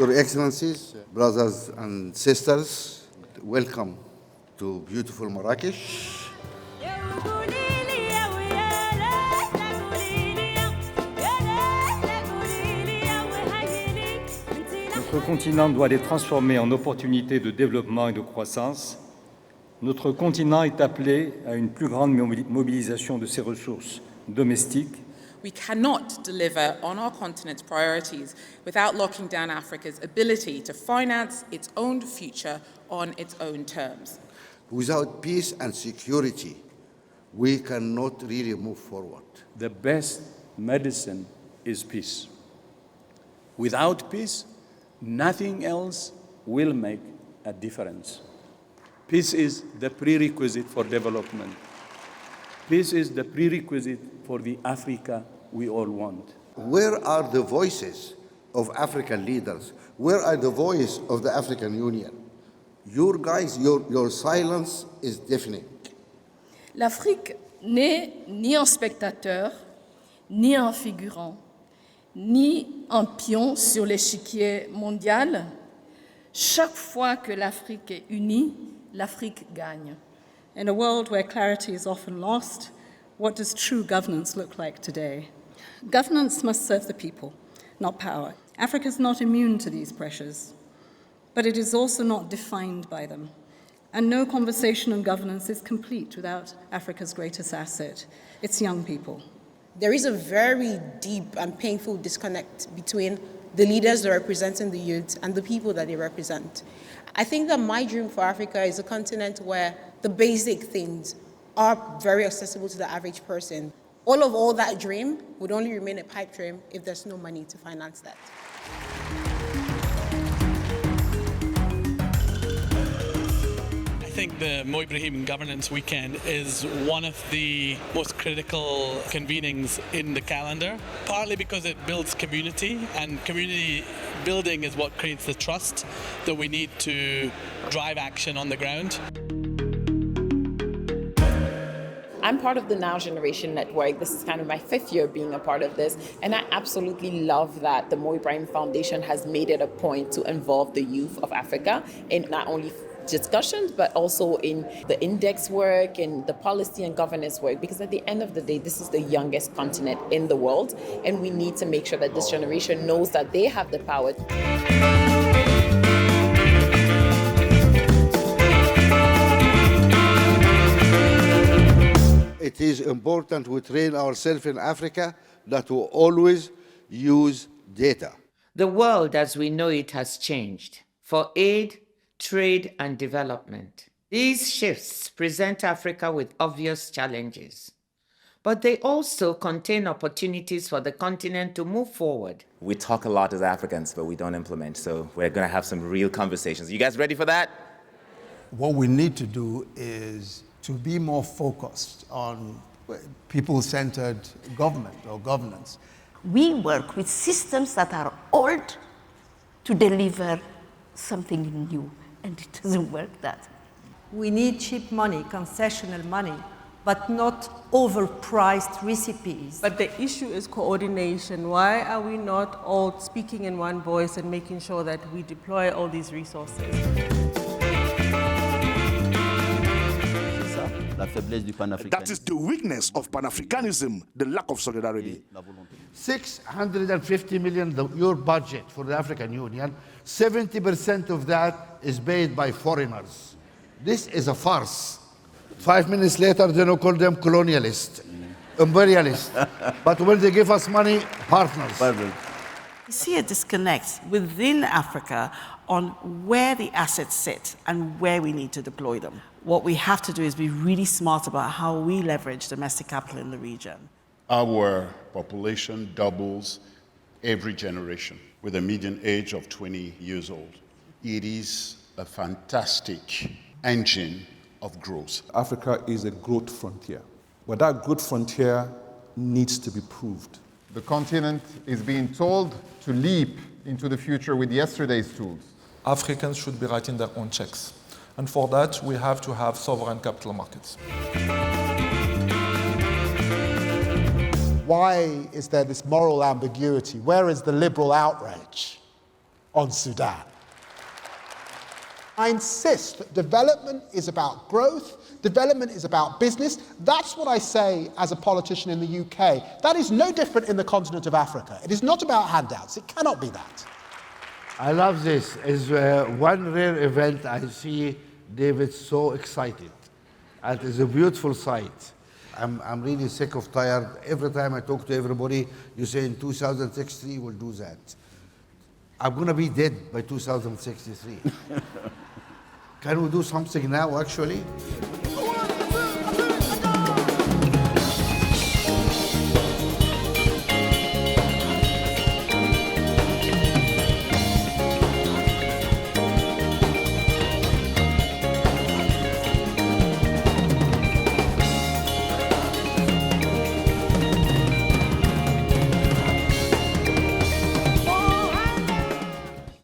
Your Excellencies, brothers and sisters, welcome to beautiful Marrakesh. Notre continent doit les transformer en opportunités de développement et de croissance. Notre continent est appelé à une plus grande mobilisation de ses ressources domestiques. We cannot deliver on our continent's priorities without locking down Africa's ability to finance its own future on its own terms. Without peace and security, we cannot really move forward. The best medicine is peace. Without peace, nothing else will make a difference. Peace is the prerequisite for development. Peace is the prerequisite for the Africa we all want. Where are the voices of African leaders? Where are the voice of the African Union? Your silence is deafening. L'Afrique n'est ni un spectateur, ni un figurant, ni un pion sur l'échiquier mondial. Chaque fois que l'Afrique est unie, l'Afrique gagne. In a world where clarity is often lost, what does true governance look like today? Governance must serve the people, not power. Africa is not immune to these pressures, but it is also not defined by them. And no conversation on governance is complete without Africa's greatest asset, its young people. There is a very deep and painful disconnect between the leaders that are representing the youth and the people that they represent. I think that my dream for Africa is a continent where the basic things are very accessible to the average person. All that dream would only remain a pipe dream if there's no money to finance that. I think the Mo Ibrahim Governance Weekend is one of the most critical convenings in the calendar, partly because it builds community, and community building is what creates the trust that we need to drive action on the ground. I'm part of the Now Generation Network. This is kind of my 5th year being a part of this, and I absolutely love that the Mo Ibrahim Foundation has made it a point to involve the youth of Africa in not only discussions, but also in the index work and the policy and governance work, because at the end of the day, this is the youngest continent in the world, and we need to make sure that this generation knows that they have the power. It is important we train ourselves in Africa that we always use data. The world as we know it has changed for aid, trade, and development. These shifts present Africa with obvious challenges, but they also contain opportunities for the continent to move forward. We talk a lot as Africans, but we don't implement, so we're going to have some real conversations. You guys ready for that? What we need to do is to be more focused on people-centered government or governance. We work with systems that are old to deliver something new, and it doesn't work that. We need cheap money, concessional money, but not overpriced recipes. But the issue is coordination. Why are we not all speaking in one voice and making sure that we deploy all these resources? That is the weakness of Pan-Africanism, the lack of solidarity. 650 million, your budget for the African Union, 70% of that is paid by foreigners. This is a farce. 5 minutes later, they don't call them colonialists, imperialists. But when they give us money, partners. We see a disconnect within Africa on where the assets sit and where we need to deploy them. What we have to do is be really smart about how we leverage domestic capital in the region. Our population doubles every generation with a median age of 20 years old. It is a fantastic engine of growth. Africa is a growth frontier, but that growth frontier needs to be proved. The continent is being told to leap into the future with yesterday's tools. Africans should be writing their own checks. And for that, we have to have sovereign capital markets. Why is there this moral ambiguity? Where is the liberal outrage? on Sudan. I insist that development is about growth, development is about business. That's what I say as a politician in the UK. That is no different in the continent of Africa. It is not about handouts. It cannot be that. I love this. It's one rare event I see David so excited. And it's a beautiful sight. I'm really sick of tired. Every time I talk to everybody, you say in 2063 we'll do that. I'm going to be dead by 2063. Can we do something now, actually?